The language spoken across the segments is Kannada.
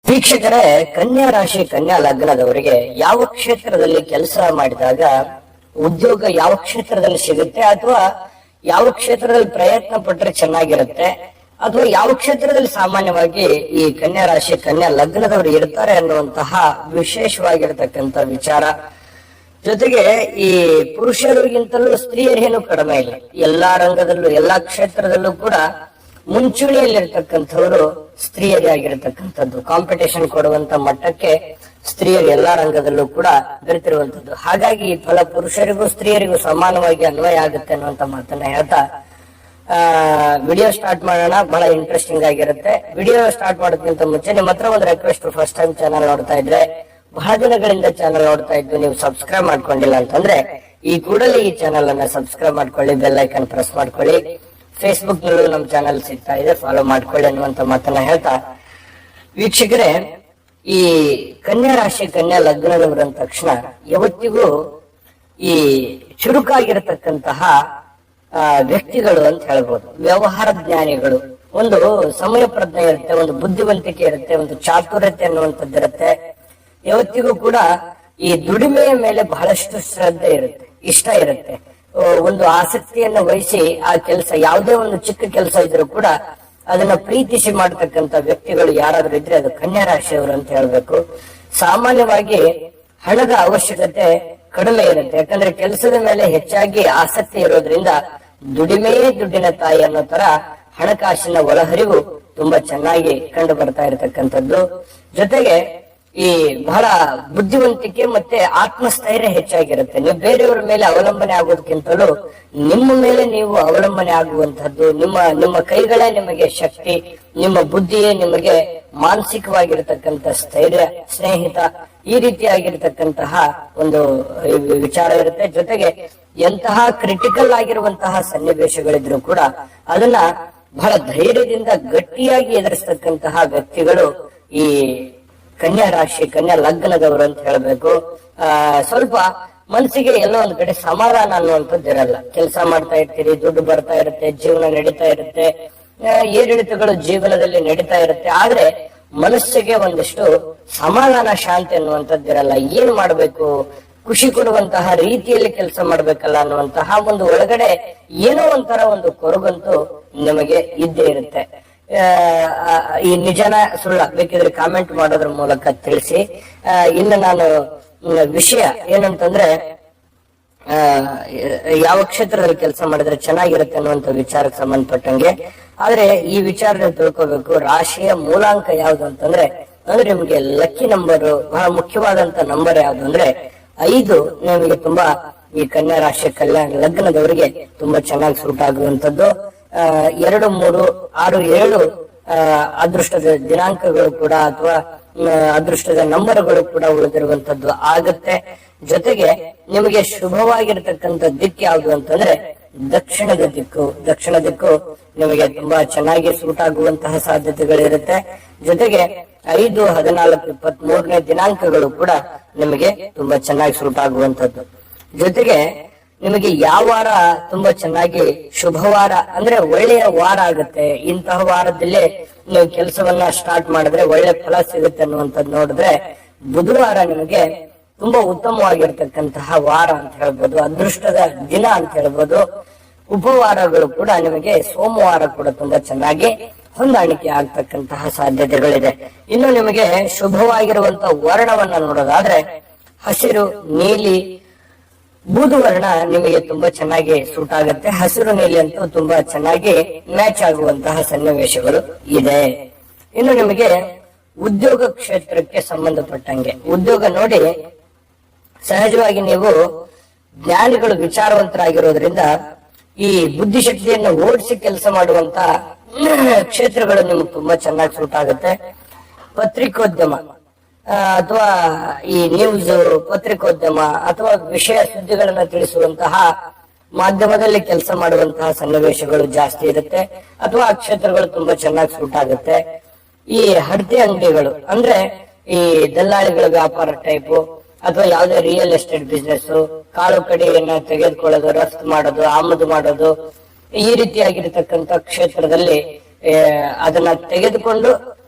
ವೀಕ್ಷಕರೇ, ಕನ್ಯಾ ರಾಶಿ ಕನ್ಯಾ ಲಗ್ನದವರಿಗೆ ಯಾವ ಕ್ಷೇತ್ರದಲ್ಲಿ ಕೆಲಸ ಮಾಡಿದಾಗ ಉದ್ಯೋಗ ಯಾವ ಕ್ಷೇತ್ರದಲ್ಲಿ ಸಿಗುತ್ತೆ, ಅಥವಾ ಯಾವ ಕ್ಷೇತ್ರದಲ್ಲಿ ಪ್ರಯತ್ನ ಪಟ್ಟರೆ ಚೆನ್ನಾಗಿರುತ್ತೆ, ಅಥವಾ ಯಾವ ಕ್ಷೇತ್ರದಲ್ಲಿ ಸಾಮಾನ್ಯವಾಗಿ ಈ ಕನ್ಯಾ ರಾಶಿ ಕನ್ಯಾ ಲಗ್ನದವರು ಇರ್ತಾರೆ ಅನ್ನುವಂತಹ ವಿಶೇಷವಾಗಿರತಕ್ಕಂತ ವಿಚಾರ. ಜೊತೆಗೆ ಈ ಪುರುಷರಿಗಿಂತಲೂ ಸ್ತ್ರೀಯರೇನು ಕಡಿಮೆ ಇಲ್ಲ. ಎಲ್ಲಾ ರಂಗದಲ್ಲೂ ಎಲ್ಲಾ ಕ್ಷೇತ್ರದಲ್ಲೂ ಕೂಡ ಮುಂಚೂಣಿಯಲ್ಲಿರ್ತಕ್ಕಂಥವ್ರು ಸ್ತ್ರೀಯರೇ ಆಗಿರತಕ್ಕಂಥದ್ದು. ಕಾಂಪಿಟೇಷನ್ ಕೊಡುವಂತ ಮಟ್ಟಕ್ಕೆ ಸ್ತ್ರೀಯರು ಎಲ್ಲಾ ರಂಗದಲ್ಲೂ ಕೂಡ ಬೆರೆತಿರುವಂತದ್ದು. ಹಾಗಾಗಿ ಈ ಫಲ ಪುರುಷರಿಗೂ ಸ್ತ್ರೀಯರಿಗೂ ಸಮಾನವಾಗಿ ಅನ್ವಯ ಆಗುತ್ತೆ ಅನ್ನುವಂತ ಮಾತನ್ನ ಹೇಳ್ತಾ ವಿಡಿಯೋ ಸ್ಟಾರ್ಟ್ ಮಾಡೋಣ. ಬಹಳ ಇಂಟ್ರೆಸ್ಟಿಂಗ್ ಆಗಿರುತ್ತೆ. ವಿಡಿಯೋ ಸ್ಟಾರ್ಟ್ ಮಾಡೋದಕ್ಕಿಂತ ಮುಂಚೆ ನಿಮ್ಮ ಹತ್ರ ಒಂದು ರಿಕ್ವೆಸ್ಟ್, ಫಸ್ಟ್ ಟೈಮ್ ಚಾನಲ್ ನೋಡ್ತಾ ಇದ್ರೆ, ಬಹಳ ದಿನಗಳಿಂದ ಚಾನಲ್ ನೋಡ್ತಾ ಇದ್ದು ನೀವು ಸಬ್ಸ್ಕ್ರೈಬ್ ಮಾಡ್ಕೊಂಡಿಲ್ಲ ಅಂತಂದ್ರೆ ಈ ಕೂಡಲೇ ಈ ಚಾನಲ್ ಅನ್ನ ಸಬ್ಸ್ಕ್ರೈಬ್ ಮಾಡ್ಕೊಳ್ಳಿ, ಬೆಲ್ ಐಕನ್ ಪ್ರೆಸ್ ಮಾಡ್ಕೊಳ್ಳಿ. ಫೇಸ್ಬುಕ್ ನಲ್ಲೂ ನಮ್ಮ ಚಾನಲ್ ಸಿಗ್ತಾ ಇದೆ, ಫಾಲೋ ಮಾಡ್ಕೊಳ್ಳಿ ಅನ್ನುವಂತ ಮಾತನ್ನ ಹೇಳ್ತಾ, ವೀಕ್ಷಕರೇ, ಈ ಕನ್ಯಾ ರಾಶಿ ಕನ್ಯಾ ಲಗ್ನದವರು ಅಂದ ತಕ್ಷಣ ಯಾವತ್ತಿಗೂ ಈ ಚುರುಕಾಗಿರತಕ್ಕಂತಹ ವ್ಯಕ್ತಿಗಳು ಅಂತ ಹೇಳ್ಬೋದು. ವ್ಯವಹಾರ ಜ್ಞಾನಿಗಳು. ಒಂದು ಸಮಯ ಪ್ರಜ್ಞೆ ಇರುತ್ತೆ, ಒಂದು ಬುದ್ಧಿವಂತಿಕೆ ಇರುತ್ತೆ, ಒಂದು ಚಾತುರ್ಯತೆ ಅನ್ನುವಂಥದ್ದು ಇರುತ್ತೆ. ಯಾವತ್ತಿಗೂ ಕೂಡ ಈ ದುಡಿಮೆಯ ಮೇಲೆ ಬಹಳಷ್ಟು ಶ್ರದ್ಧೆ ಇರುತ್ತೆ, ಇಷ್ಟ ಇರುತ್ತೆ, ಒಂದು ಆಸಕ್ತಿಯನ್ನು ವಹಿಸಿ ಆ ಕೆಲಸ, ಯಾವುದೇ ಒಂದು ಚಿಕ್ಕ ಕೆಲಸ ಇದ್ರೂ ಕೂಡ ಅದನ್ನ ಪ್ರೀತಿಸಿ ಮಾಡತಕ್ಕಂತ ವ್ಯಕ್ತಿಗಳು ಯಾರಾದ್ರೂ ಇದ್ರೆ ಅದು ಕನ್ಯಾ ರಾಶಿಯವರು ಅಂತ ಹೇಳ್ಬೇಕು. ಸಾಮಾನ್ಯವಾಗಿ ಹಣದ ಅವಶ್ಯಕತೆ ಕಡಿಮೆ ಇರುತ್ತೆ, ಯಾಕಂದ್ರೆ ಕೆಲಸದ ಮೇಲೆ ಹೆಚ್ಚಾಗಿ ಆಸಕ್ತಿ ಇರೋದ್ರಿಂದ ದುಡಿಮೆಯೇ ದುಡ್ಡಿನ ತಾಯಿ ಅನ್ನೋ ತರ ಹಣಕಾಸಿನ ಒಳಹರಿವು ತುಂಬಾ ಚೆನ್ನಾಗಿ ಕಂಡು ಬರ್ತಾ ಇರತಕ್ಕಂಥದ್ದು. ಜೊತೆಗೆ ಈ ಬಹಳ ಬುದ್ಧಿವಂತಿಕೆ ಮತ್ತೆ ಆತ್ಮಸ್ಥೈರ್ಯ ಹೆಚ್ಚಾಗಿರುತ್ತೆ. ನೀವು ಬೇರೆಯವರ ಮೇಲೆ ಅವಲಂಬನೆ ಆಗೋದಕ್ಕಿಂತಲೂ ನಿಮ್ಮ ಮೇಲೆ ನೀವು ಅವಲಂಬನೆ ಆಗುವಂತಹದ್ದು. ನಿಮ್ಮ ಕೈಗಳೇ ನಿಮಗೆ ಶಕ್ತಿ, ನಿಮ್ಮ ಬುದ್ಧಿಯೇ ನಿಮಗೆ ಮಾನಸಿಕವಾಗಿರತಕ್ಕಂತ ಸ್ಥೈರ್ಯ, ಸ್ನೇಹಿತ, ಈ ರೀತಿಯಾಗಿರ್ತಕ್ಕಂತಹ ಒಂದು ವಿಚಾರ ಇರುತ್ತೆ. ಜೊತೆಗೆ ಎಂತಹ ಕ್ರಿಟಿಕಲ್ ಆಗಿರುವಂತಹ ಸನ್ನಿವೇಶಗಳಿದ್ರು ಕೂಡ ಅದನ್ನ ಬಹಳ ಧೈರ್ಯದಿಂದ ಗಟ್ಟಿಯಾಗಿ ಎದುರಿಸ್ತಕ್ಕಂತಹ ವ್ಯಕ್ತಿಗಳು ಈ ಕನ್ಯಾ ರಾಶಿ ಕನ್ಯಾ ಲಗ್ನದವರು ಅಂತ ಹೇಳ್ಬೇಕು. ಸ್ವಲ್ಪ ಮನಸ್ಸಿಗೆ ಎಲ್ಲೋ ಒಂದ್ ಕಡೆ ಸಮಾಧಾನ ಅನ್ನುವಂಥದ್ದು ಇರಲ್ಲ. ಕೆಲಸ ಮಾಡ್ತಾ ಇರ್ತೀರಿ, ದುಡ್ಡು ಬರ್ತಾ ಇರುತ್ತೆ, ಜೀವನ ನಡೀತಾ ಇರುತ್ತೆ, ಏರಿಳಿತಗಳು ಜೀವನದಲ್ಲಿ ನಡೀತಾ ಇರುತ್ತೆ. ಆದ್ರೆ ಮನಸ್ಸಿಗೆ ಒಂದಿಷ್ಟು ಸಮಾಧಾನ, ಶಾಂತಿ ಅನ್ನುವಂಥದ್ದು ಇರಲ್ಲ. ಏನ್ ಮಾಡ್ಬೇಕು, ಖುಷಿ ಕೊಡುವಂತಹ ರೀತಿಯಲ್ಲಿ ಕೆಲಸ ಮಾಡ್ಬೇಕಲ್ಲ ಅನ್ನುವಂತಹ ಒಂದು ಒಳಗಡೆ ಏನೋ ಒಂಥರ ಒಂದು ಕೊರಗಂತೂ ನಿಮಗೆ ಇದ್ದೇ ಇರುತ್ತೆ. ಈ ನಿಜನ ಸುಳ್ಳ ಬೇಕಿದ್ರೆ ಕಾಮೆಂಟ್ ಮಾಡೋದ್ರ ಮೂಲಕ ತಿಳಿಸಿ. ಇನ್ನು ನಾನು ವಿಷಯ ಏನಂತಂದ್ರೆ ಯಾವ ಕ್ಷೇತ್ರದಲ್ಲಿ ಕೆಲಸ ಮಾಡಿದ್ರೆ ಚೆನ್ನಾಗಿರುತ್ತೆ ಅನ್ನುವಂತ ವಿಚಾರಕ್ಕೆ ಸಂಬಂಧಪಟ್ಟಂಗೆ. ಆದ್ರೆ ಈ ವಿಚಾರ ತಿಳ್ಕೋಬೇಕು, ರಾಶಿಯ ಮೂಲಾಂಕ ಯಾವ್ದು ಅಂತಂದ್ರೆ ನಿಮ್ಗೆ ಲಕ್ಕಿ ನಂಬರ್, ಬಹಳ ಮುಖ್ಯವಾದಂತ ನಂಬರ್ ಯಾವ್ದು ಅಂದ್ರೆ 5 ನಿಮಗೆ ತುಂಬಾ ಈ ಕನ್ಯಾ ರಾಶಿ ಕಲ್ಯಾಣ ಲಗ್ನದವರಿಗೆ ತುಂಬಾ ಚೆನ್ನಾಗಿ ಸೂಟ್ ಆಗುವಂತದ್ದು. 2, 3, 6, 7 ಅದೃಷ್ಟದ ದಿನಾಂಕಗಳು ಕೂಡ ಅಥವಾ ಅದೃಷ್ಟದ ನಂಬರ್ಗಳು ಕೂಡ ಉಳಿದಿರುವಂತದ್ದು ಆಗುತ್ತೆ. ಜೊತೆಗೆ ನಿಮಗೆ ಶುಭವಾಗಿರ್ತಕ್ಕಂಥ ದಿಕ್ಕು ಯಾವುದು ಅಂತಂದ್ರೆ ದಕ್ಷಿಣದ ದಿಕ್ಕು. ದಕ್ಷಿಣ ದಿಕ್ಕು ನಿಮಗೆ ತುಂಬಾ ಚೆನ್ನಾಗಿ ಸೂಟ್ ಆಗುವಂತಹ ಸಾಧ್ಯತೆಗಳಿರುತ್ತೆ. ಜೊತೆಗೆ 5, 14, 23ನೇ ದಿನಾಂಕಗಳು ಕೂಡ ನಿಮಗೆ ತುಂಬಾ ಚೆನ್ನಾಗಿ ಸೂಟ್ ಆಗುವಂತದ್ದು. ಜೊತೆಗೆ ನಿಮಗೆ ಯಾವ ವಾರ ತುಂಬಾ ಚೆನ್ನಾಗಿ ಶುಭವಾರ ಅಂದ್ರೆ ಒಳ್ಳೆಯ ವಾರ ಆಗುತ್ತೆ, ಇಂತಹ ವಾರದಲ್ಲೇ ನೀವು ಕೆಲಸವನ್ನ ಸ್ಟಾರ್ಟ್ ಮಾಡಿದ್ರೆ ಒಳ್ಳೆ ಫಲ ಸಿಗುತ್ತೆ ಅನ್ನುವಂಥದ್ದು ನೋಡಿದ್ರೆ ಬುಧವಾರ ನಿಮಗೆ ತುಂಬಾ ಉತ್ತಮವಾಗಿರ್ತಕ್ಕಂತಹ ವಾರ ಅಂತ ಹೇಳ್ಬೋದು, ಅದೃಷ್ಟದ ದಿನ ಅಂತ ಹೇಳ್ಬೋದು. ಉಪವಾರಗಳು ಕೂಡ ನಿಮಗೆ ಸೋಮವಾರ ಕೂಡ ತುಂಬಾ ಚೆನ್ನಾಗಿ ಹೊಂದಾಣಿಕೆ ಆಗ್ತಕ್ಕಂತಹ ಸಾಧ್ಯತೆಗಳಿದೆ. ಇನ್ನು ನಿಮಗೆ ಶುಭವಾಗಿರುವಂತಹ ವರ್ಣವನ್ನ ನೋಡೋದಾದ್ರೆ ಹಸಿರು, ನೀಲಿ, ಬೂದು ವರ್ಣ ನಿಮಗೆ ತುಂಬಾ ಚೆನ್ನಾಗಿ ಸೂಟ್ ಆಗುತ್ತೆ. ಹಸಿರು ನೀಲಿ ಅಂತೂ ತುಂಬಾ ಚೆನ್ನಾಗಿ ಮ್ಯಾಚ್ ಆಗುವಂತಹ ಸನ್ನಿವೇಶಗಳು ಇದೆ. ಇನ್ನು ನಿಮಗೆ ಉದ್ಯೋಗ ಕ್ಷೇತ್ರಕ್ಕೆ ಸಂಬಂಧಪಟ್ಟಂಗೆ ಉದ್ಯೋಗ ನೋಡಿ, ಸಹಜವಾಗಿ ನೀವು ಜ್ಞಾನಿಗಳು, ವಿಚಾರವಂತರಾಗಿರೋದ್ರಿಂದ ಈ ಬುದ್ಧಿಶಕ್ತಿಯನ್ನು ಓಡಿಸಿ ಕೆಲಸ ಮಾಡುವಂತ ಕ್ಷೇತ್ರಗಳು ನಿಮ್ಗೆ ತುಂಬಾ ಚೆನ್ನಾಗಿ ಸೂಟ್ ಆಗುತ್ತೆ. ಪತ್ರಿಕೋದ್ಯಮ ಅಥವಾ ಈ ನ್ಯೂಸ್, ಪತ್ರಿಕೋದ್ಯಮ ಅಥವಾ ವಿಷಯ ಸುದ್ದಿಗಳನ್ನ ತಿಳಿಸುವಂತಹ ಮಾಧ್ಯಮದಲ್ಲಿ ಕೆಲಸ ಮಾಡುವಂತಹ ಸನ್ನಿವೇಶಗಳು ಜಾಸ್ತಿ ಇರುತ್ತೆ, ಅಥವಾ ಆ ಕ್ಷೇತ್ರಗಳು ತುಂಬಾ ಚೆನ್ನಾಗಿ ಸೂಟ್ ಆಗುತ್ತೆ. ಈ ಹಡ್ತಿ ಅಂಗಡಿಗಳು ಅಂದ್ರೆ ಈ ದಲ್ಲಾಳಿಗಳ ವ್ಯಾಪಾರ ಟೈಪು, ಅಥವಾ ಯಾವುದೇ ರಿಯಲ್ ಎಸ್ಟೇಟ್ ಬಿಸ್ನೆಸ್, ಕಾಳು ಕಡಿಯನ್ನ ತೆಗೆದುಕೊಳ್ಳೋದು, ರಫ್ತು ಮಾಡೋದು, ಆಮದು ಮಾಡೋದು, ಈ ರೀತಿಯಾಗಿರ್ತಕ್ಕಂಥ ಕ್ಷೇತ್ರದಲ್ಲಿ ಅದನ್ನ ತೆಗೆದುಕೊಂಡು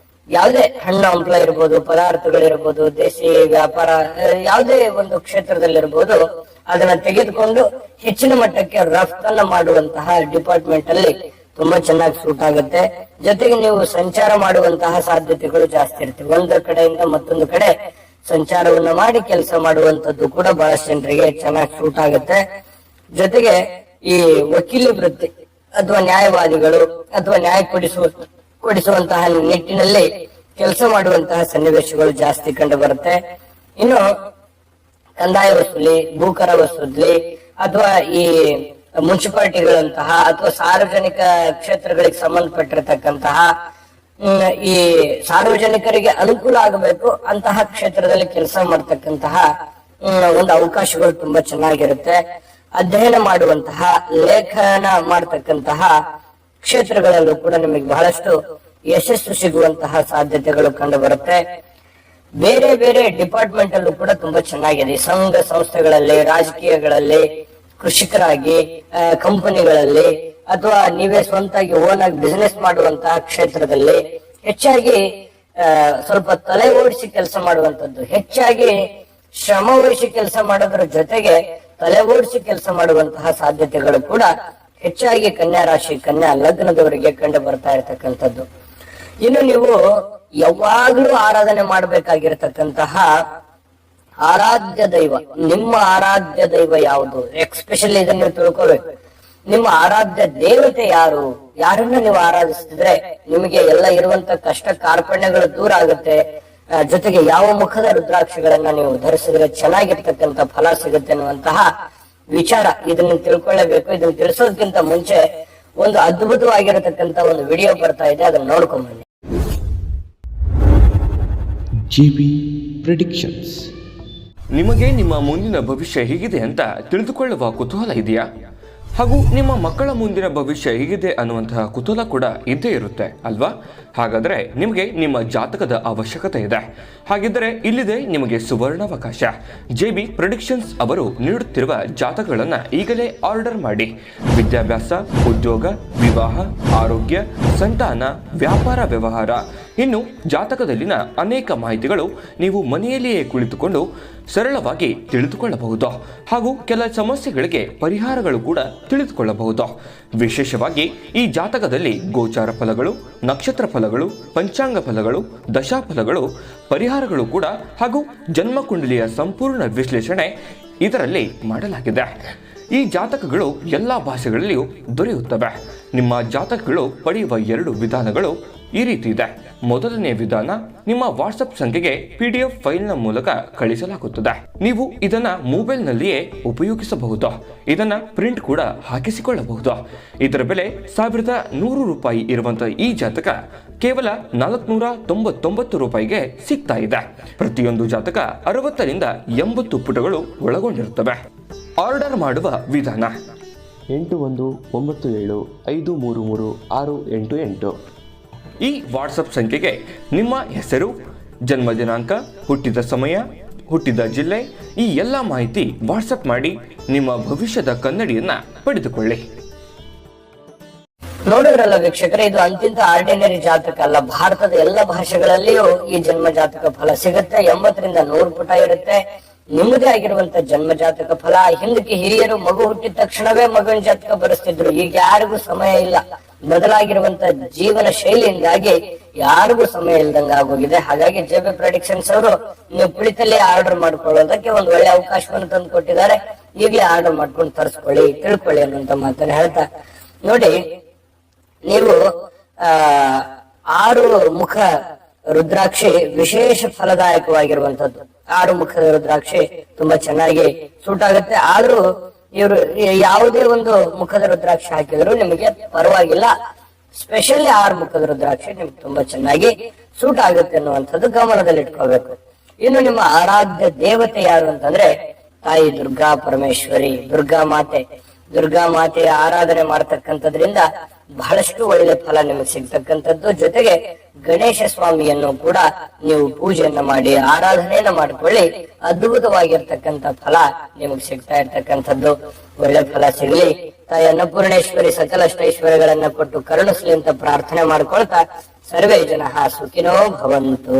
ಯಾವುದೇ ಹಣ್ಣು ಹಂಪಲ ಇರ್ಬೋದು, ಪದಾರ್ಥಗಳಿರ್ಬೋದು, ದೇಶಿ ವ್ಯಾಪಾರ ಯಾವುದೇ ಒಂದು ಕ್ಷೇತ್ರದಲ್ಲಿರ್ಬೋದು, ಅದನ್ನ ತೆಗೆದುಕೊಂಡು ಹೆಚ್ಚಿನ ಮಟ್ಟಕ್ಕೆ ರಫ್ತನ್ನ ಮಾಡುವಂತಹ ಡಿಪಾರ್ಟ್ಮೆಂಟ್ ಅಲ್ಲಿ ತುಂಬಾ ಚೆನ್ನಾಗಿ ಸೂಟ್ ಆಗುತ್ತೆ. ಜೊತೆಗೆ ನೀವು ಸಂಚಾರ ಮಾಡುವಂತಹ ಸಾಧ್ಯತೆಗಳು ಜಾಸ್ತಿ ಇರ್ತವೆ. ಒಂದರ ಕಡೆಯಿಂದ ಮತ್ತೊಂದು ಕಡೆ ಸಂಚಾರವನ್ನ ಮಾಡಿ ಕೆಲಸ ಮಾಡುವಂತದ್ದು ಕೂಡ ಬಹಳಷ್ಟು ಜನರಿಗೆ ಚೆನ್ನಾಗಿ ಸೂಟ್ ಆಗುತ್ತೆ. ಜೊತೆಗೆ ಈ ವಕೀಲಿ ವೃತ್ತಿ ಅಥವಾ ನ್ಯಾಯವಾದಿಗಳು ಅಥವಾ ನ್ಯಾಯ ಕೊಡಿಸುವಂತಹ ನಿಟ್ಟಿನಲ್ಲಿ ಕೆಲಸ ಮಾಡುವಂತಹ ಸನ್ನಿವೇಶಗಳು ಜಾಸ್ತಿ ಕಂಡು ಬರುತ್ತೆ. ಇನ್ನು ಕಂದಾಯ ವಸೂಲಿ, ಭೂಕರ ವಸೂಲಿ ಅಥವಾ ಈ ಮುನ್ಸಿಪಾಲಿಟಿಗಳಂತಹ ಅಥವಾ ಸಾರ್ವಜನಿಕ ಕ್ಷೇತ್ರಗಳಿಗೆ ಸಂಬಂಧಪಟ್ಟಿರತಕ್ಕಂತಹ ಈ ಸಾರ್ವಜನಿಕರಿಗೆ ಅನುಕೂಲ ಆಗಬೇಕು ಅಂತಹ ಕ್ಷೇತ್ರದಲ್ಲಿ ಕೆಲಸ ಮಾಡ್ತಕ್ಕಂತಹ ಒಂದು ಅವಕಾಶಗಳು ತುಂಬಾ ಚೆನ್ನಾಗಿರುತ್ತೆ. ಅಧ್ಯಯನ ಮಾಡುವಂತಹ, ಲೇಖನ ಮಾಡತಕ್ಕಂತಹ ಕ್ಷೇತ್ರಗಳಲ್ಲೂ ಕೂಡ ನಿಮಗೆ ಬಹಳಷ್ಟು ಯಶಸ್ಸು ಸಿಗುವಂತಹ ಸಾಧ್ಯತೆಗಳು ಕಂಡು ಬರುತ್ತೆ. ಬೇರೆ ಬೇರೆ ಡಿಪಾರ್ಟ್ಮೆಂಟ್ ಅಲ್ಲೂ ಕೂಡ ತುಂಬಾ ಚೆನ್ನಾಗಿದೆ. ಸಂಘ ಸಂಸ್ಥೆಗಳಲ್ಲಿ, ರಾಜಕೀಯಗಳಲ್ಲಿ, ಕೃಷಿಕರಾಗಿ, ಕಂಪನಿಗಳಲ್ಲಿ ಅಥವಾ ನೀವೇ ಸ್ವಂತಾಗಿ ಓನ್ ಆಗಿ ಬಿಸಿನೆಸ್ ಮಾಡುವಂತಹ ಕ್ಷೇತ್ರದಲ್ಲಿ ಹೆಚ್ಚಾಗಿ ಸ್ವಲ್ಪ ತಲೆ ಓಡಿಸಿ ಕೆಲಸ ಮಾಡುವಂತದ್ದು, ಹೆಚ್ಚಾಗಿ ಶ್ರಮ ವಹಿಸಿ ಕೆಲಸ ಮಾಡೋದ್ರ ಜೊತೆಗೆ ತಲೆ ಓಡಿಸಿ ಕೆಲಸ ಮಾಡುವಂತಹ ಸಾಧ್ಯತೆಗಳು ಕೂಡ ಹೆಚ್ಚಾಗಿ ಕನ್ಯಾ ರಾಶಿ, ಕನ್ಯಾ ಲಗ್ನದವರಿಗೆ ಕಂಡು ಬರ್ತಾ ಇರತಕ್ಕಂಥದ್ದು. ಇನ್ನು ನೀವು ಯಾವಾಗ್ಲೂ ಆರಾಧನೆ ಮಾಡಬೇಕಾಗಿರತಕ್ಕಂತಹ ಆರಾಧ್ಯ ದೈವ, ನಿಮ್ಮ ಆರಾಧ್ಯ ದೈವ ಯಾವುದು, ಎಕ್ಸ್ಪೆಷಲಿ ಇದನ್ನ ನೀವು ತಿಳ್ಕೋಬೇಕು. ನಿಮ್ಮ ಆರಾಧ್ಯ ದೇವತೆ ಯಾರು, ಯಾರನ್ನ ನೀವು ಆರಾಧಿಸ್ತಿದ್ರೆ ನಿಮಗೆ ಎಲ್ಲ ಇರುವಂತ ಕಷ್ಟ ಕಾರ್ಪಣ್ಯಗಳು ದೂರ ಆಗುತ್ತೆ. ಜೊತೆಗೆ ಯಾವ ಮುಖದ ರುದ್ರಾಕ್ಷಿಗಳನ್ನ ನೀವು ಧರಿಸಿದ್ರೆ ಚೆನ್ನಾಗಿರ್ತಕ್ಕಂಥ ಫಲ ಸಿಗುತ್ತೆ ಅನ್ನುವಂತಹ ವಿಚಾರ ಇದನ್ನ ತಿಳ್ಕೊಳ್ಳೇಬೇಕು. ಇದನ್ನ ತಿಳಿಸೋದಕ್ಕಿಂತ ಮುಂಚೆ ಒಂದು ಅದ್ಭುತವಾಗಿರತಕ್ಕಂತ ಒಂದು ವಿಡಿಯೋ ಬರ್ತಾ ಇದೆ, ಅದನ್ನ ನೋಡ್ಕೊಂಡ್ ಬನ್ನಿ. GB predictions. ನಿಮಗೆ ನಿಮ್ಮ ಮುಂದಿನ ಭವಿಷ್ಯ ಹೇಗಿದೆ ಅಂತ ತಿಳಿದುಕೊಳ್ಳುವ ಕುತೂಹಲ ಇದೆಯಾ? ಹಾಗೂ ನಿಮ್ಮ ಮಕ್ಕಳ ಮುಂದಿನ ಭವಿಷ್ಯ ಹೇಗಿದೆ ಅನ್ನುವಂತಹ ಕುತೂಹಲ ಕೂಡ ಇದ್ದೇ ಇರುತ್ತೆ ಅಲ್ವಾ? ಹಾಗಾದರೆ ನಿಮಗೆ ನಿಮ್ಮ ಜಾತಕದ ಅವಶ್ಯಕತೆ ಇದೆ. ಹಾಗಿದ್ದರೆ ಇಲ್ಲಿದೆ ನಿಮಗೆ ಸುವರ್ಣಾವಕಾಶ. JB ಪ್ರೆಡಿಕ್ಷನ್ಸ್ ಅವರು ನೀಡುತ್ತಿರುವ ಜಾತಕಗಳನ್ನು ಈಗಲೇ ಆರ್ಡರ್ ಮಾಡಿ. ವಿದ್ಯಾಭ್ಯಾಸ, ಉದ್ಯೋಗ, ವಿವಾಹ, ಆರೋಗ್ಯ, ಸಂತಾನ, ವ್ಯಾಪಾರ ವ್ಯವಹಾರ, ಇನ್ನು ಜಾತಕದಲ್ಲಿನ ಅನೇಕ ಮಾಹಿತಿಗಳು ನೀವು ಮನೆಯಲ್ಲಿಯೇ ಕುಳಿತುಕೊಂಡು ಸರಳವಾಗಿ ತಿಳಿದುಕೊಳ್ಳಬಹುದು. ಹಾಗೂ ಕೆಲ ಸಮಸ್ಯೆಗಳಿಗೆ ಪರಿಹಾರಗಳು ಕೂಡ ತಿಳಿದುಕೊಳ್ಳಬಹುದು. ವಿಶೇಷವಾಗಿ ಈ ಜಾತಕದಲ್ಲಿ ಗೋಚಾರ ಫಲಗಳು, ನಕ್ಷತ್ರ ಫಲಗಳು, ಪಂಚಾಂಗ ಫಲಗಳು, ದಶಾಫಲಗಳು, ಪರಿಹಾರಗಳು ಕೂಡ ಹಾಗೂ ಜನ್ಮಕುಂಡಲಿಯ ಸಂಪೂರ್ಣ ವಿಶ್ಲೇಷಣೆ ಇದರಲ್ಲಿ ಮಾಡಲಾಗಿದೆ. ಈ ಜಾತಕಗಳು ಎಲ್ಲ ಭಾಷೆಗಳಲ್ಲಿಯೂ ದೊರೆಯುತ್ತವೆ. ನಿಮ್ಮ ಜಾತಕಗಳು ಪಡೆಯುವ 2 ವಿಧಾನಗಳು ಈ ರೀತಿ ಇದೆ. ಮೊದಲನೇ ವಿಧಾನ, ನಿಮ್ಮ ವಾಟ್ಸಪ್ ಸಂಖ್ಯೆಗೆ PDF ಫೈಲ್ನ ಮೂಲಕ ಕಳಿಸಲಾಗುತ್ತದೆ. ನೀವು ಇದನ್ನ ಮೊಬೈಲ್ನಲ್ಲಿಯೇ ಉಪಯೋಗಿಸಬಹುದು. ಇದನ್ನ ಪ್ರಿಂಟ್ ಕೂಡ ಹಾಕಿಸಿಕೊಳ್ಳಬಹುದು. ಇದರ ಬೆಲೆ 1100 ರೂಪಾಯಿ ಇರುವಂತಹ ಈ ಜಾತಕ ಕೇವಲ 499 ರೂಪಾಯಿಗೆ ಸಿಗ್ತಾ ಇದೆ. ಪ್ರತಿಯೊಂದು ಜಾತಕ 60 ರಿಂದ 80 ಪುಟಗಳು ಒಳಗೊಂಡಿರುತ್ತವೆ. ಆರ್ಡರ್ ಮಾಡುವ ವಿಧಾನ: 8197533688. ಈ ವಾಟ್ಸಪ್ ಸಂಖ್ಯೆಗೆ ನಿಮ್ಮ ಹೆಸರು, ಜನ್ಮ ದಿನಾಂಕ, ಹುಟ್ಟಿದ ಸಮಯ, ಹುಟ್ಟಿದ ಜಿಲ್ಲೆ, ಈ ಎಲ್ಲ ಮಾಹಿತಿ ವಾಟ್ಸಪ್ ಮಾಡಿ ನಿಮ್ಮ ಭವಿಷ್ಯದ ಕನ್ನಡಿಯನ್ನ ಪಡೆದುಕೊಳ್ಳಿ. ನೋಡಿದ್ರಲ್ಲ ವೀಕ್ಷಕರೇ, ಇದು ಅಂತಿಂತ ಆರ್ಡಿನರಿ ಜಾತಕ ಅಲ್ಲ. ಭಾರತದ ಎಲ್ಲ ಭಾಷೆಗಳಲ್ಲಿಯೂ ಈ ಜನ್ಮ ಜಾತಕ ಫಲ ಸಿಗುತ್ತೆ. 80 ರಿಂದ 100 ಪುಟ ಇರುತ್ತೆ. ನಿಮ್ಮದೇ ಆಗಿರುವಂತ ಜನ್ಮ ಜಾತಕ ಫಲ. ಹಿಂದಕ್ಕೆ ಹಿರಿಯರು ಮಗು ಹುಟ್ಟಿದ ತಕ್ಷಣವೇ ಮಗುವಿನ ಜಾತಕ ಬರೆಸ್ತಿದ್ರು. ಈಗ ಯಾರಿಗೂ ಸಮಯ ಇಲ್ಲ. ಬದಲಾಗಿರುವಂತ ಜೀವನ ಶೈಲಿಯಿಂದಾಗಿ ಯಾರಿಗೂ ಸಮಯ ಇಲ್ದಂಗ ಆಗೋಗಿದೆ. ಹಾಗಾಗಿ JB ಪ್ರೆಡಿಕ್ಷನ್ಸ್ ಅವರು ನೀವು ಕುಳಿತಲ್ಲೇ ಆರ್ಡರ್ ಮಾಡ್ಕೊಳ್ಳೋದಕ್ಕೆ ಒಂದು ಒಳ್ಳೆ ಅವಕಾಶವನ್ನು ತಂದು ಕೊಟ್ಟಿದ್ದಾರೆ. ಈಗಲೇ ಆರ್ಡರ್ ಮಾಡ್ಕೊಂಡು ತರಿಸ್ಕೊಳ್ಳಿ, ತಿಳ್ಕೊಳ್ಳಿ ಅನ್ನುವಂತ ಮಾತನ್ನ ಹೇಳ್ತಾ, ನೋಡಿ ನೀವು 6 ಮುಖ ರುದ್ರಾಕ್ಷಿ ವಿಶೇಷ ಫಲದಾಯಕವಾಗಿರುವಂತದ್ದು. 6 ಮುಖದ ರುದ್ರಾಕ್ಷಿ ತುಂಬಾ ಚೆನ್ನಾಗಿ ಸೂಟ್ ಆಗುತ್ತೆ. ಆದ್ರೂ ಇವರು ಯಾವುದೇ ಒಂದು ಮುಖದ ರುದ್ರಾಕ್ಷಿ ಹಾಕಿದ್ರು ನಿಮಗೆ ಪರವಾಗಿಲ್ಲ. ಸ್ಪೆಷಲಿ 6 ಮುಖದ ರುದ್ರಾಕ್ಷಿ ನಿಮ್ಗೆ ತುಂಬಾ ಚೆನ್ನಾಗಿ ಸೂಟ್ ಆಗುತ್ತೆ ಅನ್ನುವಂಥದ್ದು ಗಮನದಲ್ಲಿ ಇಟ್ಕೋಬೇಕು. ಇನ್ನು ನಿಮ್ಮ ಆರಾಧ್ಯ ದೇವತೆ ಯಾರು ಅಂತಂದ್ರೆ ತಾಯಿ ದುರ್ಗಾ ಪರಮೇಶ್ವರಿ, ದುರ್ಗಾ ಮಾತೆಯ ಆರಾಧನೆ ಮಾಡ್ತಕ್ಕಂಥದ್ರಿಂದ ಬಹಳಷ್ಟು ಒಳ್ಳೆ ಫಲ ನಿಮಗೆ ಸಿಗ್ತಕ್ಕಂಥದ್ದು. ಜೊತೆಗೆ ಗಣೇಶ ಸ್ವಾಮಿಯನ್ನು ಕೂಡ ನೀವು ಪೂಜೆಯನ್ನ ಮಾಡಿ ಆರಾಧನೆಯನ್ನ ಮಾಡಿಕೊಳ್ಳಿ. ಅದ್ಭುತವಾಗಿರ್ತಕ್ಕಂಥ ಫಲ ನಿಮಗೆ ಸಿಗ್ತಾ ಇರ್ತಕ್ಕಂಥದ್ದು. ಒಳ್ಳೆ ಫಲ ಸಿಗಲಿ. ತಾಯಿ ಅನ್ನಪೂರ್ಣೇಶ್ವರಿ ಸಕಲಷ್ಟ ಐಶ್ವರ್ಯಗಳನ್ನ ಕೊಟ್ಟು ಕರುಣಿಸ್ಲಿ ಅಂತ ಪ್ರಾರ್ಥನೆ ಮಾಡ್ಕೊಳ್ತಾ ಸರ್ವೇ ಜನಃ ಸುಖಿನೋ ಭವಂತು.